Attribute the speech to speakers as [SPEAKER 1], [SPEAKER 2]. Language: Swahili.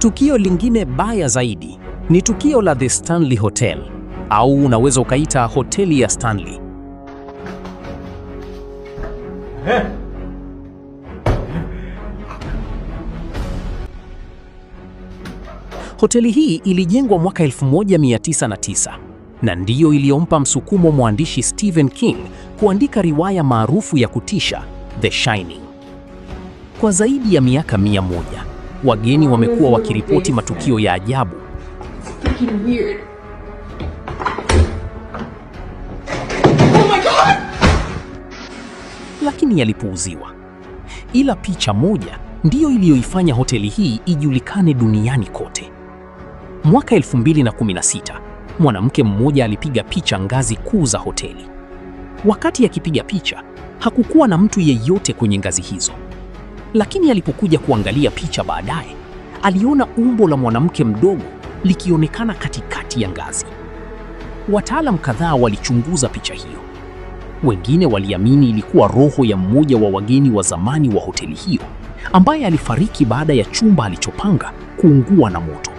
[SPEAKER 1] Tukio lingine baya zaidi ni tukio la The Stanley Hotel, au unaweza ukaita hoteli ya Stanley. Hoteli hii ilijengwa mwaka 1909 na ndiyo iliyompa msukumo mwandishi Stephen King kuandika riwaya maarufu ya kutisha The Shining. Kwa zaidi ya miaka 100, wageni wamekuwa wakiripoti matukio ya ajabu. Lakini yalipuuziwa. Ila picha moja ndiyo iliyoifanya hoteli hii ijulikane duniani kote. Mwaka 2016, mwanamke mmoja alipiga picha ngazi kuu za hoteli. Wakati akipiga picha, hakukuwa na mtu yeyote kwenye ngazi hizo. Lakini alipokuja kuangalia picha baadaye, aliona umbo la mwanamke mdogo likionekana katikati ya ngazi. Wataalam kadhaa walichunguza picha hiyo. Wengine waliamini ilikuwa roho ya mmoja wa wageni wa zamani wa hoteli hiyo, ambaye alifariki baada ya chumba alichopanga kuungua na moto.